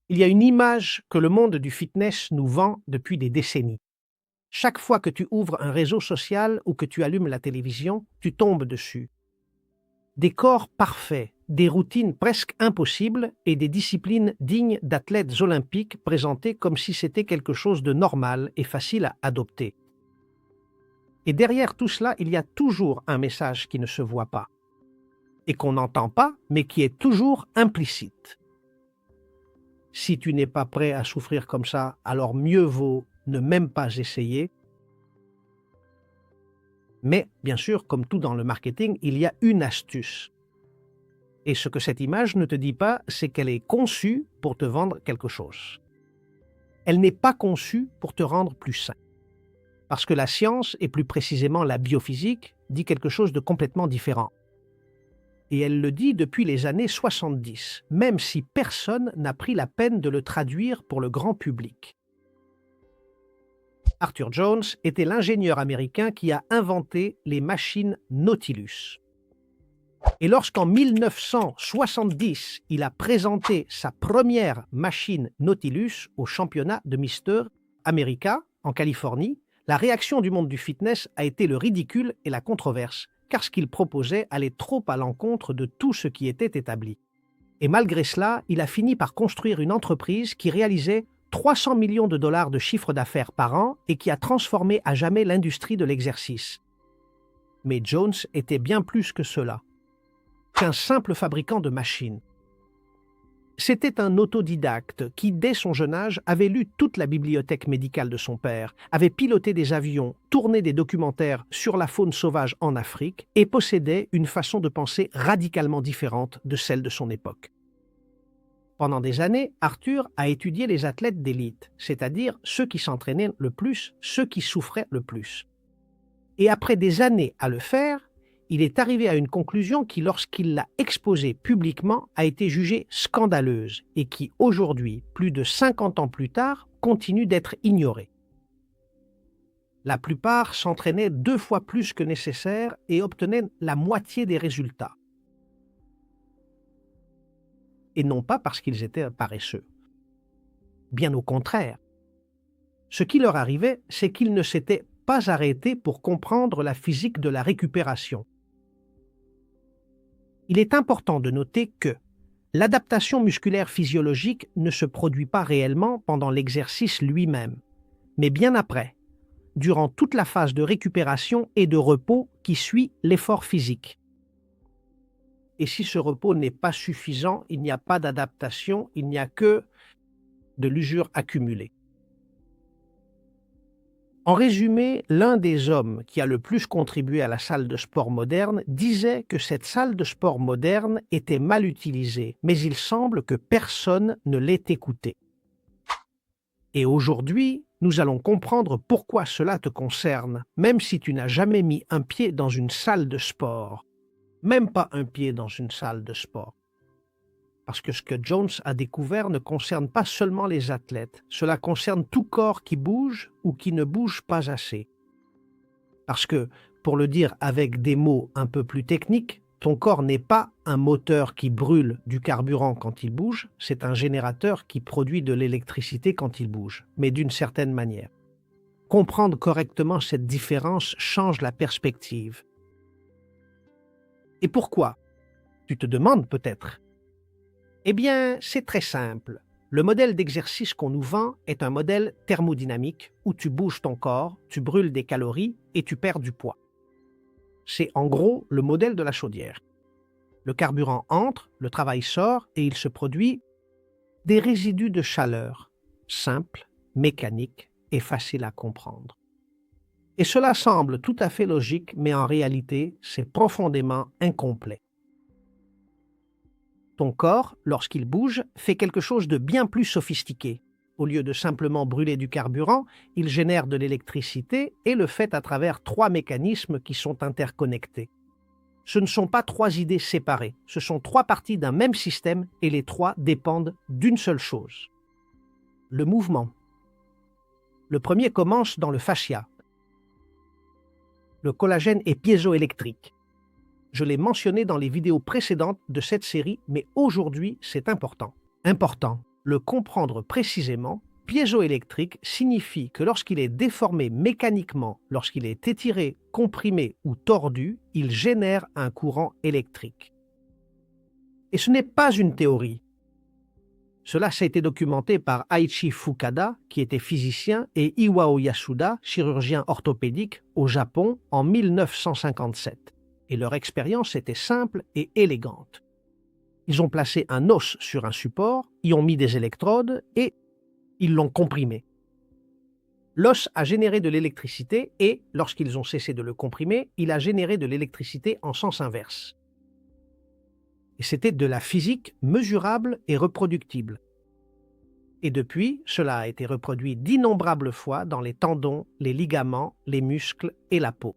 Il y a une image que le monde du fitness nous vend depuis des décennies. Chaque fois que tu ouvres un réseau social ou que tu allumes la télévision, tu tombes dessus. Des corps parfaits, des routines presque impossibles et des disciplines dignes d'athlètes olympiques présentées comme si c'était quelque chose de normal et facile à adopter. Et derrière tout cela, il y a toujours un message qui ne se voit pas et qu'on n'entend pas, mais qui est toujours implicite. Si tu n'es pas prêt à souffrir comme ça, alors mieux vaut ne même pas essayer. Mais bien sûr, comme tout dans le marketing, il y a une astuce. Et ce que cette image ne te dit pas, c'est qu'elle est conçue pour te vendre quelque chose. Elle n'est pas conçue pour te rendre plus sain. Parce que la science, et plus précisément la biophysique, dit quelque chose de complètement différent. Et elle le dit depuis les années 70, même si personne n'a pris la peine de le traduire pour le grand public. Arthur Jones était l'ingénieur américain qui a inventé les machines Nautilus. Et lorsqu'en 1970, il a présenté sa première machine Nautilus au championnat de Mister America en Californie, la réaction du monde du fitness a été le ridicule et la controverse, car ce qu'il proposait allait trop à l'encontre de tout ce qui était établi. Et malgré cela, il a fini par construire une entreprise qui réalisait 300 millions de dollars de chiffre d'affaires par an et qui a transformé à jamais l'industrie de l'exercice. Mais Jones était bien plus que cela, qu'un simple fabricant de machines. C'était un autodidacte qui, dès son jeune âge, avait lu toute la bibliothèque médicale de son père, avait piloté des avions, tourné des documentaires sur la faune sauvage en Afrique et possédait une façon de penser radicalement différente de celle de son époque. Pendant des années, Arthur a étudié les athlètes d'élite, c'est-à-dire ceux qui s'entraînaient le plus, ceux qui souffraient le plus. Et après des années à le faire, il est arrivé à une conclusion qui, lorsqu'il l'a exposée publiquement, a été jugée scandaleuse et qui, aujourd'hui, plus de 50 ans plus tard, continue d'être ignorée. La plupart s'entraînaient 2 fois plus que nécessaire et obtenaient la moitié des résultats. Et non pas parce qu'ils étaient paresseux. Bien au contraire. Ce qui leur arrivait, c'est qu'ils ne s'étaient pas arrêtés pour comprendre la physique de la récupération. Il est important de noter que l'adaptation musculaire physiologique ne se produit pas réellement pendant l'exercice lui-même, mais bien après, durant toute la phase de récupération et de repos qui suit l'effort physique. Et si ce repos n'est pas suffisant, il n'y a pas d'adaptation, il n'y a que de l'usure accumulée. En résumé, l'un des hommes qui a le plus contribué à la salle de sport moderne disait que cette salle de sport moderne était mal utilisée, mais il semble que personne ne l'ait écoutée. Et aujourd'hui, nous allons comprendre pourquoi cela te concerne, même si tu n'as jamais mis un pied dans une salle de sport. Même pas un pied dans une salle de sport. Parce que ce que Jones a découvert ne concerne pas seulement les athlètes, cela concerne tout corps qui bouge ou qui ne bouge pas assez. Parce que, pour le dire avec des mots un peu plus techniques, ton corps n'est pas un moteur qui brûle du carburant quand il bouge, c'est un générateur qui produit de l'électricité quand il bouge, mais d'une certaine manière. Comprendre correctement cette différence change la perspective. Et pourquoi? Tu te demandes peut-être. Eh bien, c'est très simple. Le modèle d'exercice qu'on nous vend est un modèle thermodynamique où tu bouges ton corps, tu brûles des calories et tu perds du poids. C'est en gros le modèle de la chaudière. Le carburant entre, le travail sort et il se produit des résidus de chaleur, simples, mécaniques et faciles à comprendre. Et cela semble tout à fait logique, mais en réalité, c'est profondément incomplet. Ton corps, lorsqu'il bouge, fait quelque chose de bien plus sophistiqué. Au lieu de simplement brûler du carburant, il génère de l'électricité et le fait à travers 3 mécanismes qui sont interconnectés. Ce ne sont pas 3 idées séparées, ce sont 3 parties d'un même système et les 3 dépendent d'une seule chose. Le mouvement. Le premier commence dans le fascia. Le collagène est piézoélectrique. Je l'ai mentionné dans les vidéos précédentes de cette série, mais aujourd'hui, c'est important. Important, Le comprendre précisément, piézoélectrique signifie que lorsqu'il est déformé mécaniquement, lorsqu'il est étiré, comprimé ou tordu, il génère un courant électrique. Et ce n'est pas une théorie. Cela a été documenté par Aichi Fukada, qui était physicien, et Iwao Yasuda, chirurgien orthopédique, au Japon en 1957. Et leur expérience était simple et élégante. Ils ont placé un os sur un support, y ont mis des électrodes et ils l'ont comprimé. L'os a généré de l'électricité et, lorsqu'ils ont cessé de le comprimer, il a généré de l'électricité en sens inverse. Et c'était de la physique mesurable et reproductible. Et depuis, cela a été reproduit d'innombrables fois dans les tendons, les ligaments, les muscles et la peau.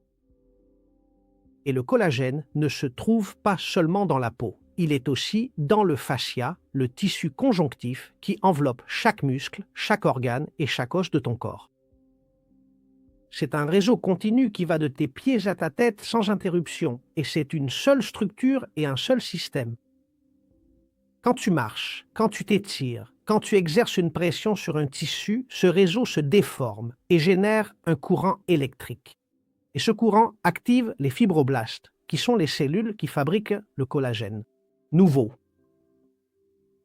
Et le collagène ne se trouve pas seulement dans la peau. Il est aussi dans le fascia, le tissu conjonctif qui enveloppe chaque muscle, chaque organe et chaque os de ton corps. C'est un réseau continu qui va de tes pieds à ta tête sans interruption, et c'est une seule structure et un seul système. Quand tu marches, quand tu t'étires, quand tu exerces une pression sur un tissu, ce réseau se déforme et génère un courant électrique. Et ce courant active les fibroblastes, qui sont les cellules qui fabriquent le collagène nouveau.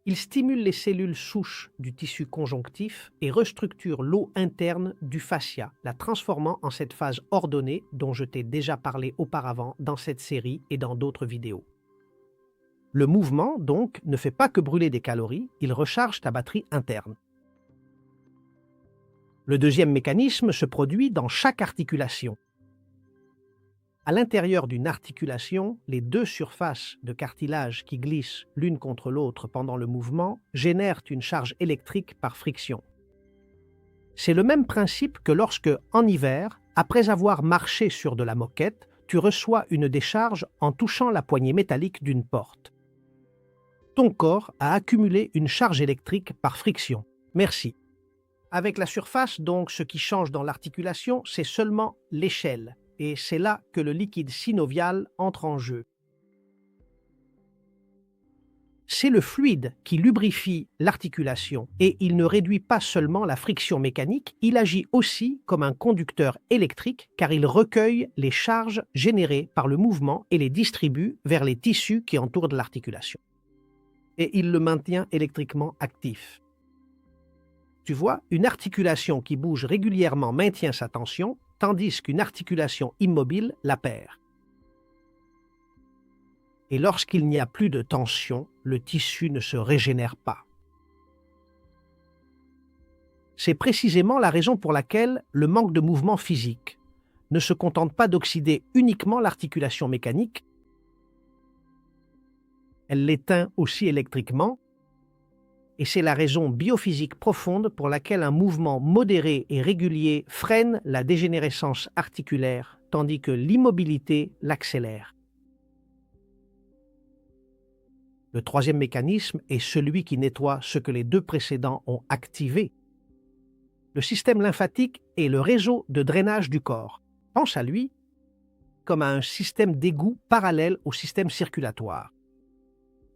Il stimule les cellules souches du tissu conjonctif et restructure l'eau interne du fascia, la transformant en cette phase ordonnée dont je t'ai déjà parlé auparavant dans cette série et dans d'autres vidéos. Le mouvement, donc, ne fait pas que brûler des calories, il recharge ta batterie interne. Le deuxième mécanisme se produit dans chaque articulation. À l'intérieur d'une articulation, les deux surfaces de cartilage qui glissent l'une contre l'autre pendant le mouvement génèrent une charge électrique par friction. C'est le même principe que lorsque, en hiver, après avoir marché sur de la moquette, tu reçois une décharge en touchant la poignée métallique d'une porte. Ton corps a accumulé une charge électrique par friction. Merci. Avec la surface, donc, ce qui change dans l'articulation, c'est seulement l'échelle. Et c'est là que le liquide synovial entre en jeu. C'est le fluide qui lubrifie l'articulation et il ne réduit pas seulement la friction mécanique, il agit aussi comme un conducteur électrique car il recueille les charges générées par le mouvement et les distribue vers les tissus qui entourent l'articulation. Et il le maintient électriquement actif. Tu vois, une articulation qui bouge régulièrement maintient sa tension, tandis qu'une articulation immobile la perd. Et lorsqu'il n'y a plus de tension, le tissu ne se régénère pas. C'est précisément la raison pour laquelle le manque de mouvement physique ne se contente pas d'oxyder uniquement l'articulation mécanique, elle l'éteint aussi électriquement, et c'est la raison biophysique profonde pour laquelle un mouvement modéré et régulier freine la dégénérescence articulaire, tandis que l'immobilité l'accélère. Le troisième mécanisme est celui qui nettoie ce que les deux précédents ont activé. Le système lymphatique est le réseau de drainage du corps. Pense à lui comme à un système d'égout parallèle au système circulatoire.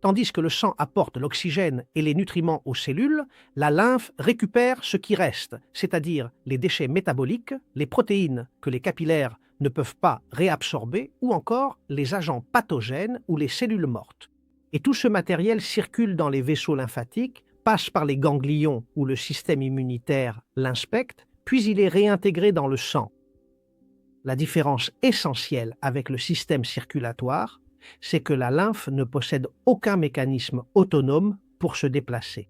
Tandis que le sang apporte l'oxygène et les nutriments aux cellules, la lymphe récupère ce qui reste, c'est-à-dire les déchets métaboliques, les protéines que les capillaires ne peuvent pas réabsorber ou encore les agents pathogènes ou les cellules mortes. Et tout ce matériel circule dans les vaisseaux lymphatiques, passe par les ganglions où le système immunitaire l'inspecte, puis il est réintégré dans le sang. La différence essentielle avec le système circulatoire, c'est que la lymphe ne possède aucun mécanisme autonome pour se déplacer.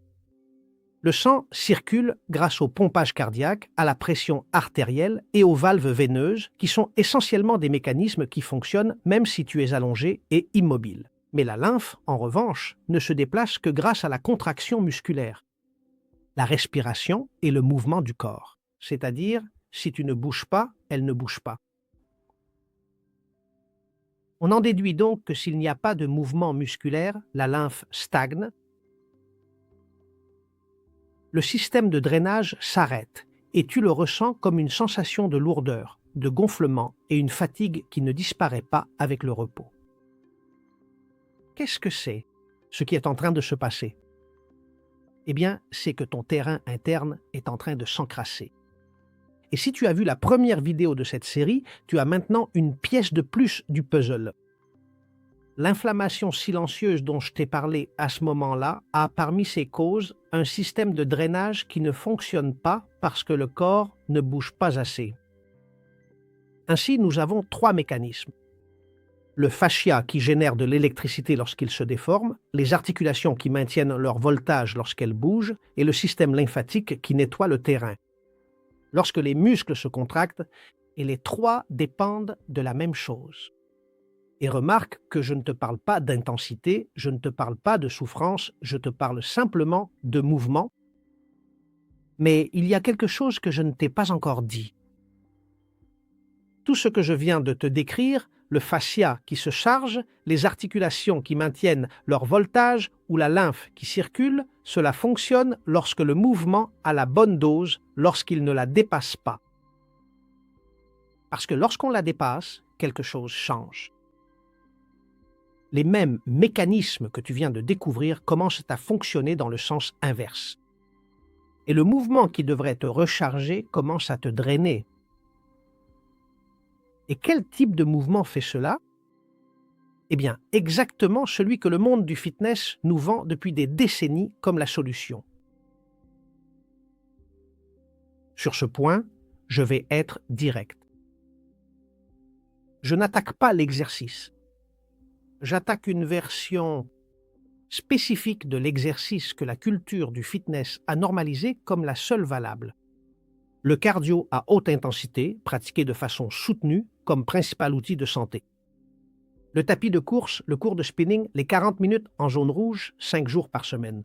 Le sang circule grâce au pompage cardiaque, à la pression artérielle et aux valves veineuses, qui sont essentiellement des mécanismes qui fonctionnent même si tu es allongé et immobile. Mais la lymphe, en revanche, ne se déplace que grâce à la contraction musculaire, la respiration et le mouvement du corps. C'est-à-dire, si tu ne bouges pas, elle ne bouge pas. On en déduit donc que s'il n'y a pas de mouvement musculaire, la lymphe stagne, le système de drainage s'arrête et tu le ressens comme une sensation de lourdeur, de gonflement et une fatigue qui ne disparaît pas avec le repos. Qu'est-ce que c'est, ce qui est en train de se passer? Eh bien, c'est que ton terrain interne est en train de s'encrasser. Et si tu as vu la première vidéo de cette série, tu as maintenant une pièce de plus du puzzle. L'inflammation silencieuse dont je t'ai parlé à ce moment-là a parmi ses causes un système de drainage qui ne fonctionne pas parce que le corps ne bouge pas assez. Ainsi, nous avons 3 mécanismes. Le fascia qui génère de l'électricité lorsqu'il se déforme, les articulations qui maintiennent leur voltage lorsqu'elles bougent et le système lymphatique qui nettoie le terrain. Lorsque les muscles se contractent, et les 3 dépendent de la même chose. Et remarque que je ne te parle pas d'intensité, je ne te parle pas de souffrance, je te parle simplement de mouvement. Mais il y a quelque chose que je ne t'ai pas encore dit. Tout ce que je viens de te décrire, le fascia qui se charge, les articulations qui maintiennent leur voltage ou la lymphe qui circule, cela fonctionne lorsque le mouvement a la bonne dose, lorsqu'il ne la dépasse pas. Parce que lorsqu'on la dépasse, quelque chose change. Les mêmes mécanismes que tu viens de découvrir commencent à fonctionner dans le sens inverse. Et le mouvement qui devrait te recharger commence à te drainer. Et quel type de mouvement fait cela? Eh bien, exactement celui que le monde du fitness nous vend depuis des décennies comme la solution. Sur ce point, je vais être direct. Je n'attaque pas l'exercice. J'attaque une version spécifique de l'exercice que la culture du fitness a normalisé comme la seule valable. Le cardio à haute intensité, pratiqué de façon soutenue comme principal outil de santé. Le tapis de course, le cours de spinning, les 40 minutes en jaune rouge, 5 jours par semaine.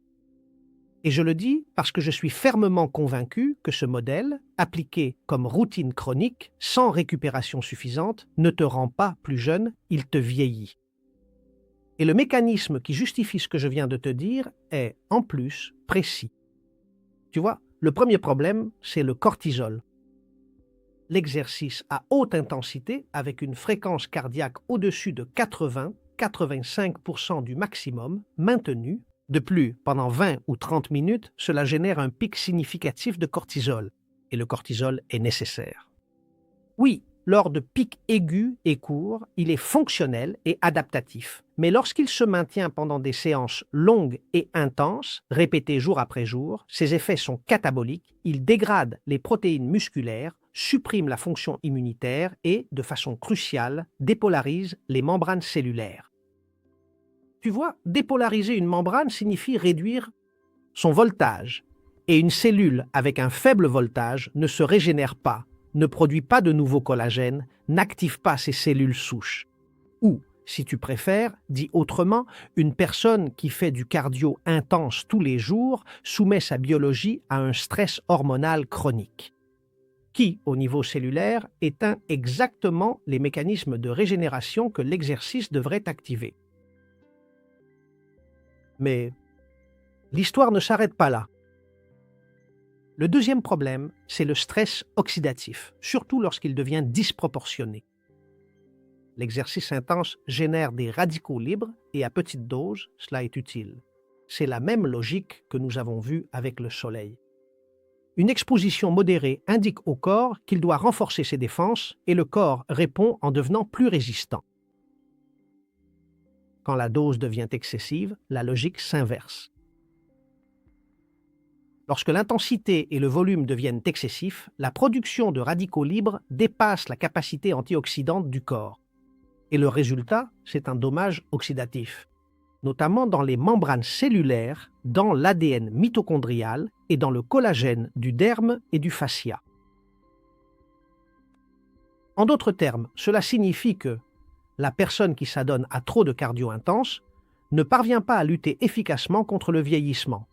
Et je le dis parce que je suis fermement convaincu que ce modèle, appliqué comme routine chronique, sans récupération suffisante, ne te rend pas plus jeune, il te vieillit. Et le mécanisme qui justifie ce que je viens de te dire est, en plus, précis. Tu vois, le premier problème, c'est le cortisol. L'exercice à haute intensité, avec une fréquence cardiaque au-dessus de 80-85% du maximum, maintenu, de plus, pendant 20 ou 30 minutes, cela génère un pic significatif de cortisol. Et le cortisol est nécessaire. Oui, lors de pics aigus et courts, il est fonctionnel et adaptatif. Mais lorsqu'il se maintient pendant des séances longues et intenses, répétées jour après jour, ses effets sont cataboliques, il dégrade les protéines musculaires, supprime la fonction immunitaire et, de façon cruciale, dépolarise les membranes cellulaires. Tu vois, dépolariser une membrane signifie réduire son voltage. Et une cellule avec un faible voltage ne se régénère pas, ne produit pas de nouveau collagène, n'active pas ses cellules souches. Ou, si tu préfères, dit autrement, une personne qui fait du cardio intense tous les jours soumet sa biologie à un stress hormonal chronique, qui, au niveau cellulaire, éteint exactement les mécanismes de régénération que l'exercice devrait activer. Mais l'histoire ne s'arrête pas là. Le deuxième problème, c'est le stress oxydatif, surtout lorsqu'il devient disproportionné. L'exercice intense génère des radicaux libres et à petite dose, cela est utile. C'est la même logique que nous avons vue avec le soleil. Une exposition modérée indique au corps qu'il doit renforcer ses défenses et le corps répond en devenant plus résistant. Quand la dose devient excessive, la logique s'inverse. Lorsque l'intensité et le volume deviennent excessifs, la production de radicaux libres dépasse la capacité antioxydante du corps. Et le résultat, c'est un dommage oxydatif, notamment dans les membranes cellulaires, dans l'ADN mitochondrial et dans le collagène du derme et du fascia. En d'autres termes, cela signifie que la personne qui s'adonne à trop de cardio intense ne parvient pas à lutter efficacement contre le vieillissement.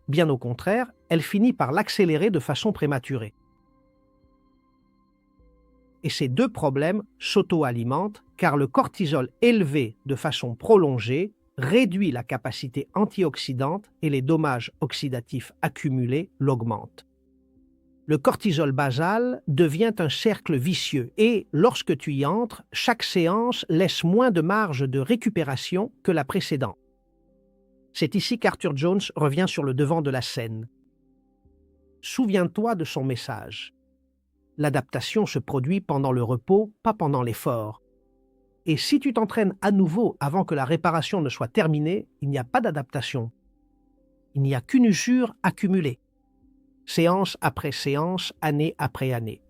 Bien au contraire, elle finit par l'accélérer de façon prématurée. Et ces deux problèmes s'auto-alimentent car le cortisol élevé de façon prolongée réduit la capacité antioxydante et les dommages oxydatifs accumulés l'augmentent. Le cortisol basal devient un cercle vicieux et, lorsque tu y entres, chaque séance laisse moins de marge de récupération que la précédente. C'est ici qu'Arthur Jones revient sur le devant de la scène. Souviens-toi de son message. L'adaptation se produit pendant le repos, pas pendant l'effort. Et si tu t'entraînes à nouveau avant que la réparation ne soit terminée, il n'y a pas d'adaptation. Il n'y a qu'une usure accumulée, séance après séance, année après année.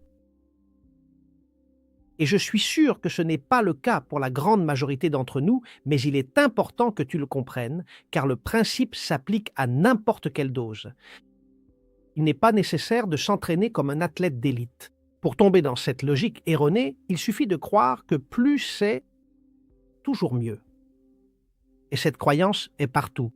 Et je suis sûr que ce n'est pas le cas pour la grande majorité d'entre nous, mais il est important que tu le comprennes, car le principe s'applique à n'importe quelle dose. Il n'est pas nécessaire de s'entraîner comme un athlète d'élite. Pour tomber dans cette logique erronée, il suffit de croire que plus c'est, toujours mieux. Et cette croyance est partout.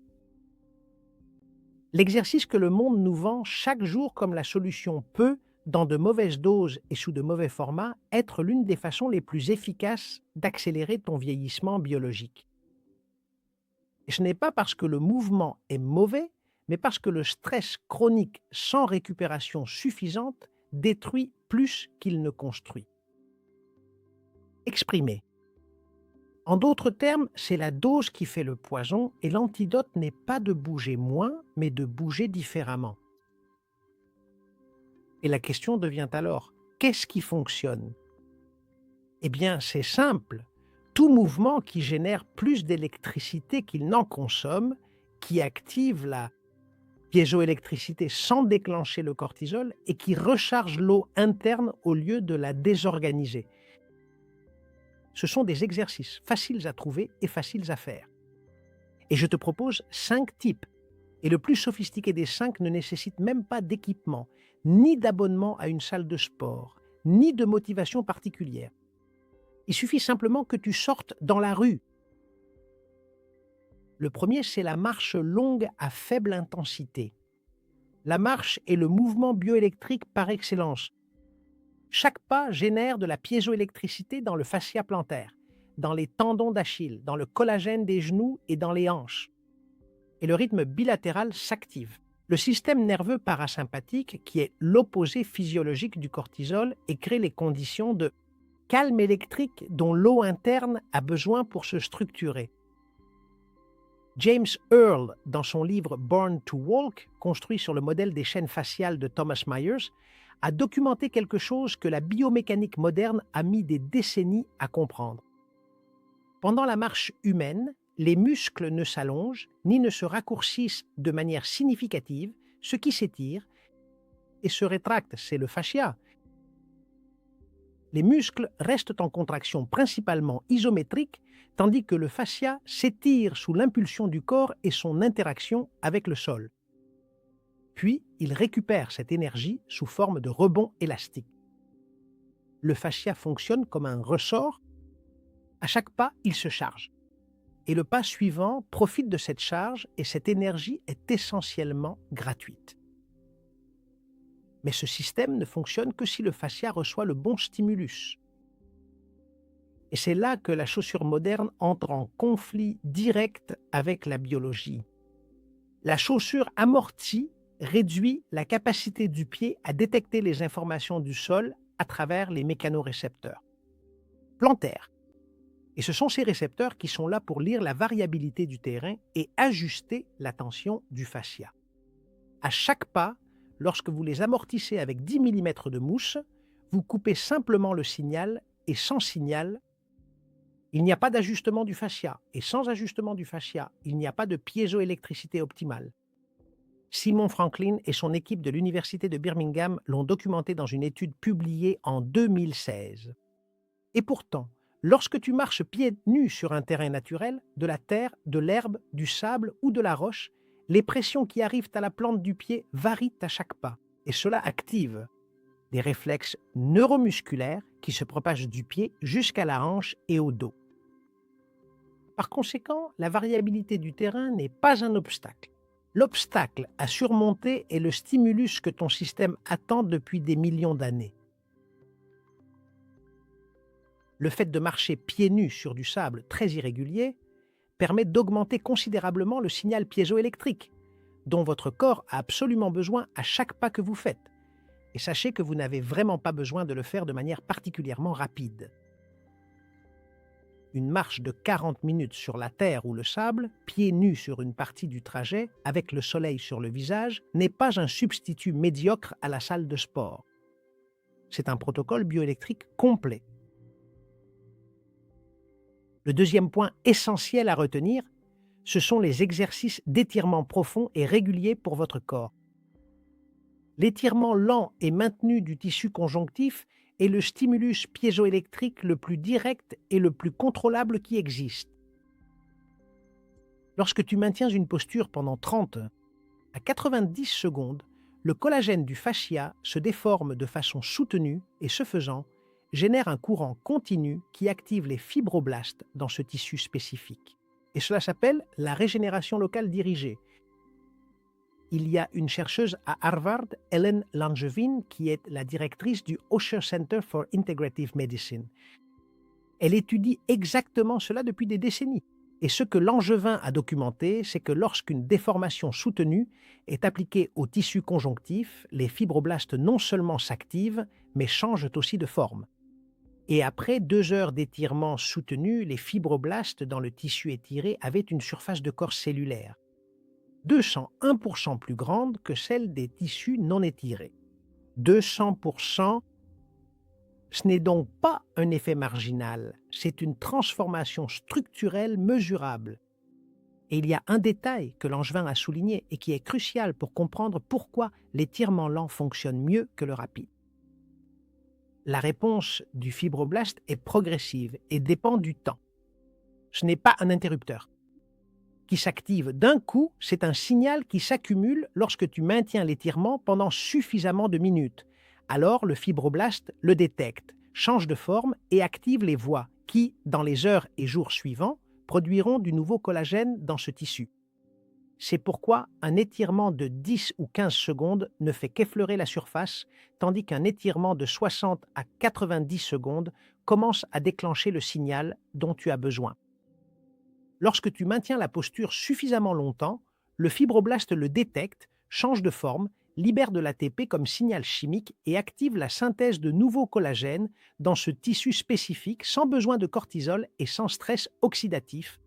L'exercice que le monde nous vend chaque jour comme la solution peut, dans de mauvaises doses et sous de mauvais formats, être l'une des façons les plus efficaces d'accélérer ton vieillissement biologique. Et ce n'est pas parce que le mouvement est mauvais, mais parce que le stress chronique sans récupération suffisante détruit plus qu'il ne construit. Exprimé. En d'autres termes, c'est la dose qui fait le poison et l'antidote n'est pas de bouger moins, mais de bouger différemment. Et la question devient alors, qu'est-ce qui fonctionne? Eh bien, c'est simple. Tout mouvement qui génère plus d'électricité qu'il n'en consomme, qui active la piézoélectricité sans déclencher le cortisol et qui recharge l'eau interne au lieu de la désorganiser. Ce sont des exercices faciles à trouver et faciles à faire. Et je te propose 5 types. Et le plus sophistiqué des 5 ne nécessite même pas d'équipement, ni d'abonnement à une salle de sport, ni de motivation particulière. Il suffit simplement que tu sortes dans la rue. Le premier, c'est la marche longue à faible intensité. La marche est le mouvement bioélectrique par excellence. Chaque pas génère de la piézoélectricité dans le fascia plantaire, dans les tendons d'Achille, dans le collagène des genoux et dans les hanches. Et le rythme bilatéral s'active. Le système nerveux parasympathique, qui est l'opposé physiologique du cortisol, et crée les conditions de calme électrique dont l'eau interne a besoin pour se structurer. James Earle, dans son livre Born to Walk, construit sur le modèle des chaînes faciales de Thomas Myers, a documenté quelque chose que la biomécanique moderne a mis des décennies à comprendre. Pendant la marche humaine, les muscles ne s'allongent ni ne se raccourcissent de manière significative, ce qui s'étire et se rétracte, c'est le fascia. Les muscles restent en contraction principalement isométrique, tandis que le fascia s'étire sous l'impulsion du corps et son interaction avec le sol. Puis, il récupère cette énergie sous forme de rebond élastique. Le fascia fonctionne comme un ressort. À chaque pas, il se charge. Et le pas suivant profite de cette charge et cette énergie est essentiellement gratuite. Mais ce système ne fonctionne que si le fascia reçoit le bon stimulus. Et c'est là que la chaussure moderne entre en conflit direct avec la biologie. La chaussure amortie réduit la capacité du pied à détecter les informations du sol à travers les mécanorécepteurs plantaires. Et ce sont ces récepteurs qui sont là pour lire la variabilité du terrain et ajuster la tension du fascia. À chaque pas, lorsque vous les amortissez avec 10 mm de mousse, vous coupez simplement le signal et sans signal, il n'y a pas d'ajustement du fascia. Et sans ajustement du fascia, il n'y a pas de piézoélectricité optimale. Simon Franklin et son équipe de l'Université de Birmingham l'ont documenté dans une étude publiée en 2016. Et pourtant, lorsque tu marches pieds nus sur un terrain naturel, de la terre, de l'herbe, du sable ou de la roche, les pressions qui arrivent à la plante du pied varient à chaque pas, et cela active des réflexes neuromusculaires qui se propagent du pied jusqu'à la hanche et au dos. Par conséquent, la variabilité du terrain n'est pas un obstacle. L'obstacle à surmonter est le stimulus que ton système attend depuis des millions d'années. Le fait de marcher pieds nus sur du sable très irrégulier permet d'augmenter considérablement le signal piézoélectrique, dont votre corps a absolument besoin à chaque pas que vous faites. Et sachez que vous n'avez vraiment pas besoin de le faire de manière particulièrement rapide. une marche de 40 minutes sur la terre ou le sable, pieds nus sur une partie du trajet, avec le soleil sur le visage, n'est pas un substitut médiocre à la salle de sport. C'est un protocole bioélectrique complet. Le deuxième point essentiel à retenir, ce sont les exercices d'étirement profond et régulier pour votre corps. L'étirement lent et maintenu du tissu conjonctif est le stimulus piézoélectrique le plus direct et le plus contrôlable qui existe. Lorsque tu maintiens une posture pendant 30 à 90 secondes, le collagène du fascia se déforme de façon soutenue et, ce faisant, génère un courant continu qui active les fibroblastes dans ce tissu spécifique. Et cela s'appelle la régénération locale dirigée. Il y a une chercheuse à Harvard, Ellen Langevin, qui est la directrice du Osher Center for Integrative Medicine. Elle étudie exactement cela depuis des décennies. Et ce que Langevin a documenté, c'est que lorsqu'une déformation soutenue est appliquée au tissu conjonctif, les fibroblastes non seulement s'activent, mais changent aussi de forme. Et après 2 heures d'étirement soutenu, les fibroblastes dans le tissu étiré avaient une surface de corps cellulaire 201% plus grande que celle des tissus non étirés. 200%, ce n'est donc pas un effet marginal, c'est une transformation structurelle mesurable. Et il y a un détail que Langevin a souligné et qui est crucial pour comprendre pourquoi l'étirement lent fonctionne mieux que le rapide. La réponse du fibroblaste est progressive et dépend du temps. Ce n'est pas un interrupteur qui s'active d'un coup, c'est un signal qui s'accumule lorsque tu maintiens l'étirement pendant suffisamment de minutes. Alors le fibroblaste le détecte, change de forme et active les voies qui, dans les heures et jours suivants, produiront du nouveau collagène dans ce tissu. C'est pourquoi un étirement de 10 ou 15 secondes ne fait qu'effleurer la surface, tandis qu'un étirement de 60 à 90 secondes commence à déclencher le signal dont tu as besoin. Lorsque tu maintiens la posture suffisamment longtemps, le fibroblaste le détecte, change de forme, libère de l'ATP comme signal chimique et active la synthèse de nouveaux collagènes dans ce tissu spécifique sans besoin de cortisol et sans stress oxydatif.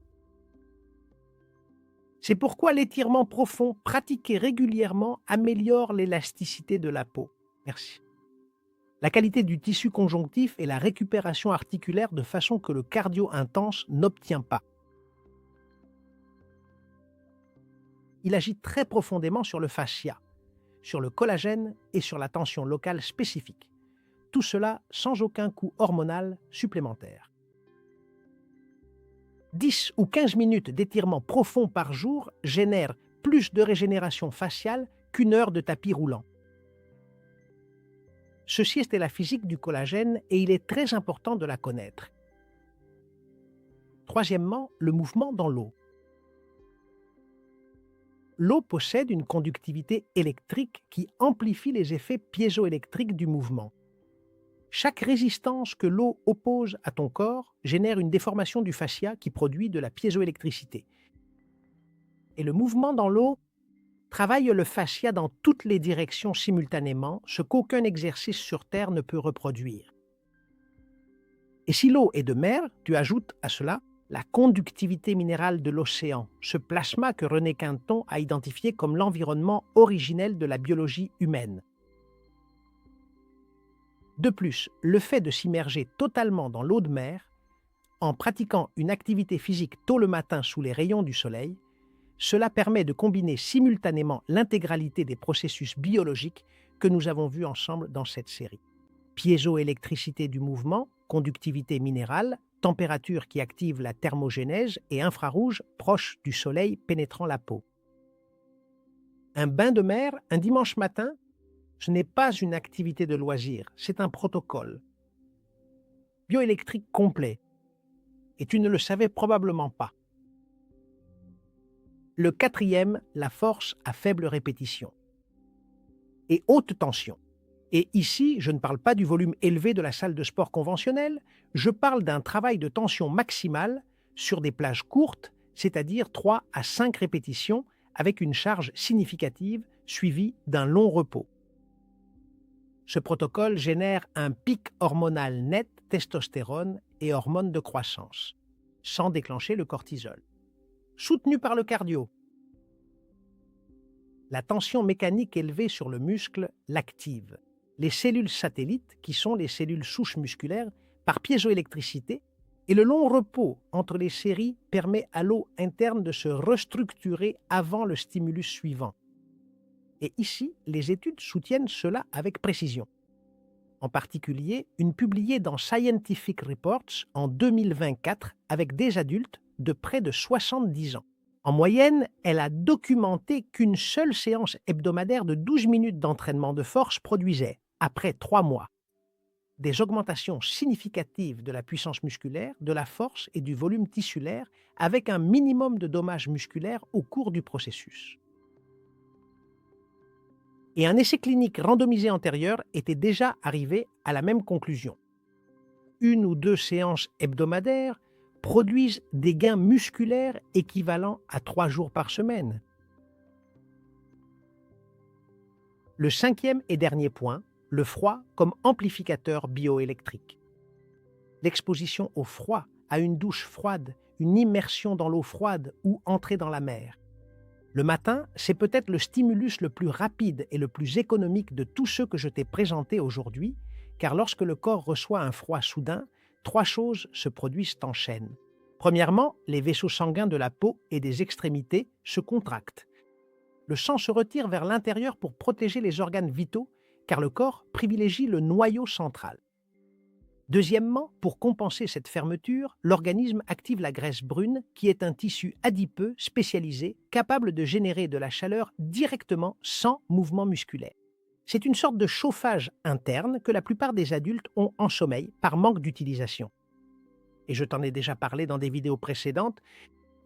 C'est pourquoi l'étirement profond pratiqué régulièrement améliore l'élasticité de la peau. Merci. La qualité du tissu conjonctif et la récupération articulaire de façon que le cardio intense n'obtient pas. Il agit très profondément sur le fascia, sur le collagène et sur la tension locale spécifique. Tout cela sans aucun coût hormonal supplémentaire. 10 ou 15 minutes d'étirement profond par jour génèrent plus de régénération faciale qu'une heure de tapis roulant. Ceci était la physique du collagène et il est très important de la connaître. Troisièmement, le mouvement dans l'eau. L'eau possède une conductivité électrique qui amplifie les effets piézoélectriques du mouvement. Chaque résistance que l'eau oppose à ton corps génère une déformation du fascia qui produit de la piézoélectricité. Et le mouvement dans l'eau travaille le fascia dans toutes les directions simultanément, ce qu'aucun exercice sur Terre ne peut reproduire. Et si l'eau est de mer, tu ajoutes à cela la conductivité minérale de l'océan, ce plasma que René Quinton a identifié comme l'environnement originel de la biologie humaine. De plus, le fait de s'immerger totalement dans l'eau de mer, en pratiquant une activité physique tôt le matin sous les rayons du soleil, cela permet de combiner simultanément l'intégralité des processus biologiques que nous avons vus ensemble dans cette série. Piézoélectricité du mouvement, conductivité minérale, température qui active la thermogénèse et infrarouge proche du soleil pénétrant la peau. Un bain de mer un dimanche matin, ce n'est pas une activité de loisir, c'est un protocole bioélectrique complet. Et tu ne le savais probablement pas. Le quatrième, la force à faible répétition et haute tension. Et ici, je ne parle pas du volume élevé de la salle de sport conventionnelle, je parle d'un travail de tension maximale sur des plages courtes, c'est-à-dire 3 à 5 répétitions avec une charge significative suivie d'un long repos. Ce protocole génère un pic hormonal net, testostérone et hormones de croissance. sans déclencher le cortisol. Soutenu par le cardio. La tension mécanique élevée sur le muscle l'active. Les cellules satellites, qui sont les cellules souches musculaires, par piézoélectricité, et le long repos entre les séries permet à l'eau interne de se restructurer avant le stimulus suivant. Et ici, les études soutiennent cela avec précision. En particulier, une publiée dans Scientific Reports en 2024 avec des adultes de près de 70 ans. En moyenne, elle a documenté qu'une seule séance hebdomadaire de 12 minutes d'entraînement de force produisait, après 3 mois, des augmentations significatives de la puissance musculaire, de la force et du volume tissulaire avec un minimum de dommages musculaires au cours du processus. Et un essai clinique randomisé antérieur était déjà arrivé à la même conclusion. 1 ou 2 séances hebdomadaires produisent des gains musculaires équivalents à 3 jours par semaine. Le 5e et dernier point, le froid comme amplificateur bioélectrique. L'exposition au froid, à une douche froide, une immersion dans l'eau froide ou entrer dans la mer. Le matin, c'est peut-être le stimulus le plus rapide et le plus économique de tous ceux que je t'ai présentés aujourd'hui, car lorsque le corps reçoit un froid soudain, 3 choses se produisent en chaîne. Premièrement, les vaisseaux sanguins de la peau et des extrémités se contractent. Le sang se retire vers l'intérieur pour protéger les organes vitaux, car le corps privilégie le noyau central. Deuxièmement, pour compenser cette fermeture, l'organisme active la graisse brune, qui est un tissu adipeux spécialisé, capable de générer de la chaleur directement sans mouvement musculaire. C'est une sorte de chauffage interne que la plupart des adultes ont en sommeil par manque d'utilisation. Et je t'en ai déjà parlé dans des vidéos précédentes.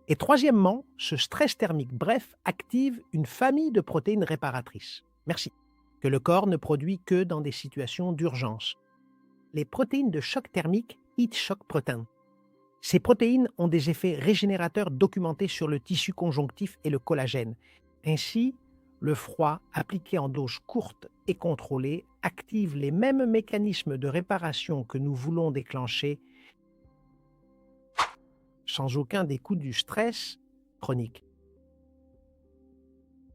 Et troisièmement, ce stress thermique bref active une famille de protéines réparatrices. Merci. Que le corps ne produit que dans des situations d'urgence. Les protéines de choc thermique, heat shock protein. Ces protéines ont des effets régénérateurs documentés sur le tissu conjonctif et le collagène. Ainsi, le froid, appliqué en dose courte et contrôlée, active les mêmes mécanismes de réparation que nous voulons déclencher sans aucun des coups du stress chronique.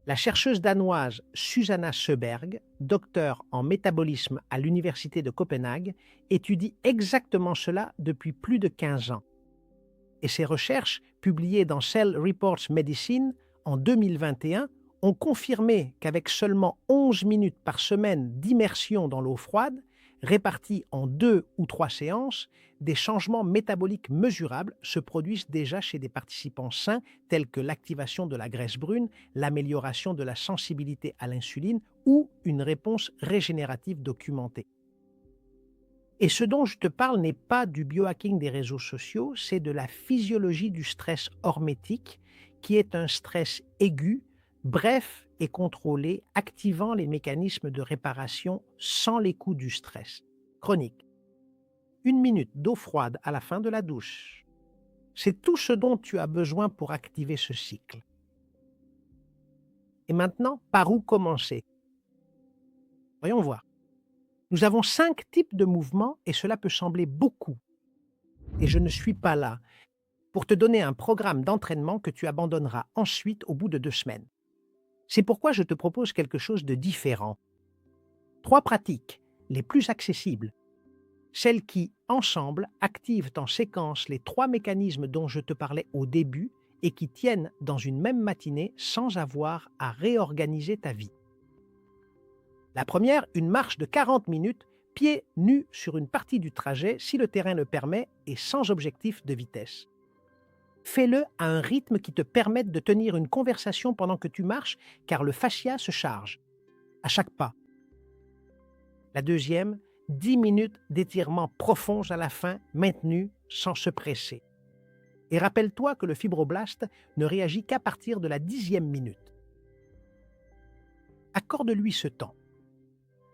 La chercheuse danoise Susanna Søberg, docteure en métabolisme à l'Université de Copenhague, étudie exactement cela depuis plus de 15 ans. Et ses recherches, publiées dans Cell Reports Medicine en 2021, ont confirmé qu'avec seulement 11 minutes par semaine d'immersion dans l'eau froide, réparties en 2 ou 3 séances, des changements métaboliques mesurables se produisent déjà chez des participants sains tels que l'activation de la graisse brune, l'amélioration de la sensibilité à l'insuline ou une réponse régénérative documentée. Et ce dont je te parle n'est pas du biohacking des réseaux sociaux, c'est de la physiologie du stress hormétique, qui est un stress aigu, bref et contrôlé, activant les mécanismes de réparation sans les coups du stress chronique. 1 minute d'eau froide à la fin de la douche. C'est tout ce dont tu as besoin pour activer ce cycle. Et maintenant, par où commencer? Voyons voir. Nous avons 5 types de mouvements et cela peut sembler beaucoup. Et je ne suis pas là pour te donner un programme d'entraînement que tu abandonneras ensuite au bout de 2 semaines. C'est pourquoi je te propose quelque chose de différent. 3 pratiques, les plus accessibles. Celles qui, ensemble, activent en séquence les 3 mécanismes dont je te parlais au début et qui tiennent dans une même matinée sans avoir à réorganiser ta vie. La première, une marche de 40 minutes, pieds nus sur une partie du trajet si le terrain le permet et sans objectif de vitesse. Fais-le à un rythme qui te permette de tenir une conversation pendant que tu marches car le fascia se charge à chaque pas. La deuxième, 10 minutes d'étirements profonds à la fin, maintenus sans se presser. Et rappelle-toi que le fibroblast ne réagit qu'à partir de la 10e minute. Accorde-lui ce temps.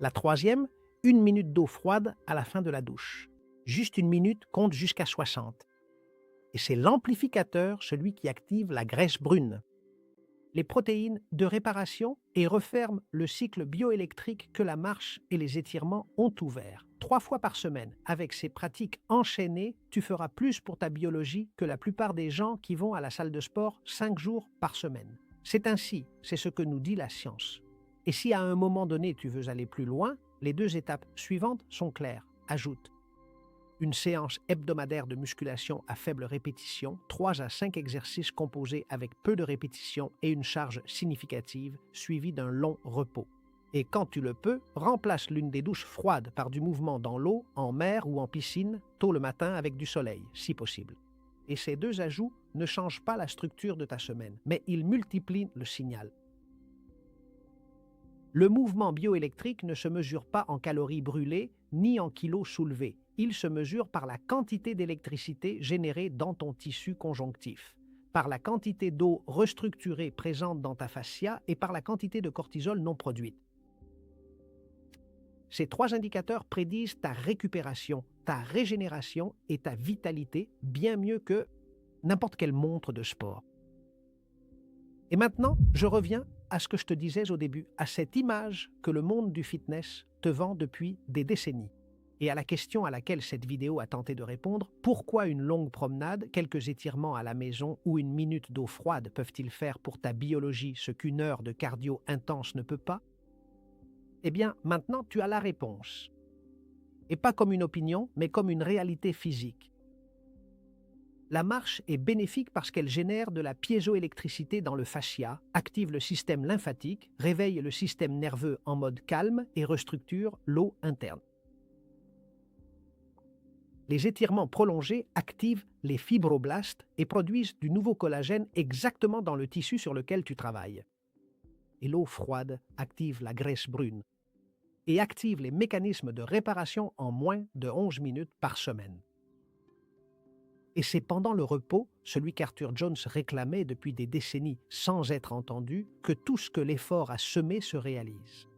La troisième, 1 minute d'eau froide à la fin de la douche. Juste 1 minute compte jusqu'à 60. Et c'est l'amplificateur, celui qui active la graisse brune. les protéines de réparation et referme le cycle bioélectrique que la marche et les étirements ont ouvert. 3 fois par semaine, avec ces pratiques enchaînées, tu feras plus pour ta biologie que la plupart des gens qui vont à la salle de sport 5 jours par semaine. C'est ainsi, c'est ce que nous dit la science. Et si à un moment donné tu veux aller plus loin, les 2 étapes suivantes sont claires. Ajoute une séance hebdomadaire de musculation à faible répétition, 3 à 5 exercices composés avec peu de répétitions et une charge significative, suivie d'un long repos. Et quand tu le peux, remplace l'une des douches froides par du mouvement dans l'eau, en mer ou en piscine, tôt le matin avec du soleil, si possible. Et ces 2 ajouts ne changent pas la structure de ta semaine, mais ils multiplient le signal. Le mouvement bioélectrique ne se mesure pas en calories brûlées ni en kilos soulevés. Il se mesure par la quantité d'électricité générée dans ton tissu conjonctif, par la quantité d'eau restructurée présente dans ta fascia et par la quantité de cortisol non produite. Ces 3 indicateurs prédisent ta récupération, ta régénération et ta vitalité bien mieux que n'importe quelle montre de sport. Et maintenant, je reviens à ce que je te disais au début, à cette image que le monde du fitness te vend depuis des décennies. Et à la question à laquelle cette vidéo a tenté de répondre, pourquoi une longue promenade, quelques étirements à la maison ou une minute d'eau froide peuvent-ils faire pour ta biologie ce qu'une heure de cardio intense ne peut pas? Eh bien, maintenant tu as la réponse. Et pas comme une opinion, mais comme une réalité physique. La marche est bénéfique parce qu'elle génère de la piézoélectricité dans le fascia, active le système lymphatique, réveille le système nerveux en mode calme et restructure l'eau interne. Les étirements prolongés activent les fibroblastes et produisent du nouveau collagène exactement dans le tissu sur lequel tu travailles. Et l'eau froide active la graisse brune et active les mécanismes de réparation en moins de 11 minutes par semaine. Et c'est pendant le repos, celui qu'Arthur Jones réclamait depuis des décennies sans être entendu, que tout ce que l'effort a semé se réalise.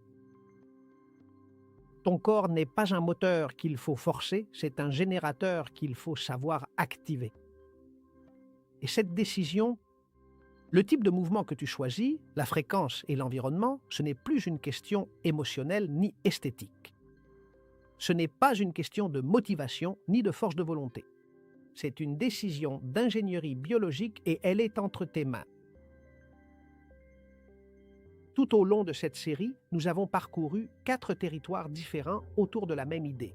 Ton corps n'est pas un moteur qu'il faut forcer, c'est un générateur qu'il faut savoir activer. Et cette décision, le type de mouvement que tu choisis, la fréquence et l'environnement, ce n'est plus une question émotionnelle ni esthétique. Ce n'est pas une question de motivation ni de force de volonté. C'est une décision d'ingénierie biologique et elle est entre tes mains. Tout au long de cette série, nous avons parcouru 4 territoires différents autour de la même idée.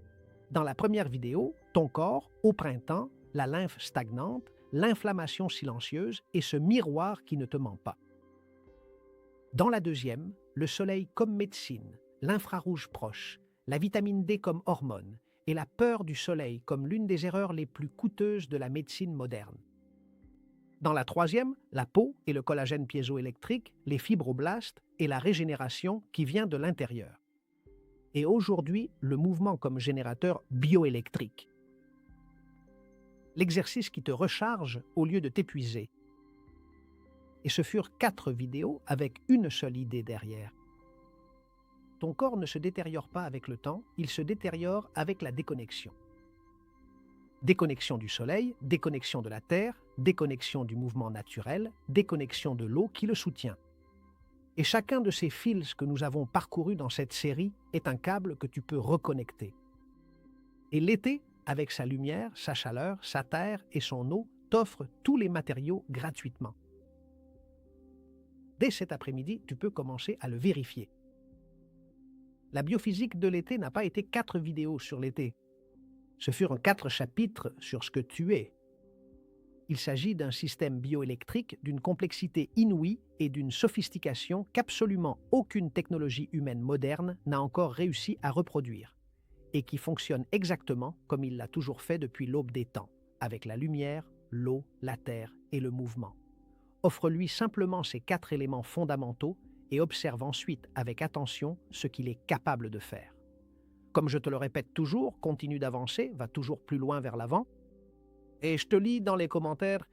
Dans la première vidéo, ton corps, au printemps, la lymphe stagnante, l'inflammation silencieuse et ce miroir qui ne te ment pas. Dans la deuxième, le soleil comme médecine, l'infrarouge proche, la vitamine D comme hormone et la peur du soleil comme l'une des erreurs les plus coûteuses de la médecine moderne. Dans la troisième, la peau et le collagène piézoélectrique, les fibroblastes et la régénération qui vient de l'intérieur. Et aujourd'hui, le mouvement comme générateur bioélectrique. L'exercice qui te recharge au lieu de t'épuiser. Et ce furent 4 vidéos avec une seule idée derrière. Ton corps ne se détériore pas avec le temps, il se détériore avec la déconnexion. Déconnexion du soleil, déconnexion de la terre, déconnexion du mouvement naturel, déconnexion de l'eau qui le soutient. Et chacun de ces fils que nous avons parcourus dans cette série est un câble que tu peux reconnecter. Et l'été, avec sa lumière, sa chaleur, sa terre et son eau, t'offre tous les matériaux gratuitement. Dès cet après-midi, tu peux commencer à le vérifier. La biophysique de l'été n'a pas été 4 vidéos sur l'été. Ce furent 4 chapitres sur ce que tu es. Il s'agit d'un système bioélectrique d'une complexité inouïe et d'une sophistication qu'absolument aucune technologie humaine moderne n'a encore réussi à reproduire, et qui fonctionne exactement comme il l'a toujours fait depuis l'aube des temps, avec la lumière, l'eau, la terre et le mouvement. Offre-lui simplement ces 4 éléments fondamentaux et observe ensuite avec attention ce qu'il est capable de faire. Comme je te le répète toujours, continue d'avancer, va toujours plus loin vers l'avant. Et je te lis dans les commentaires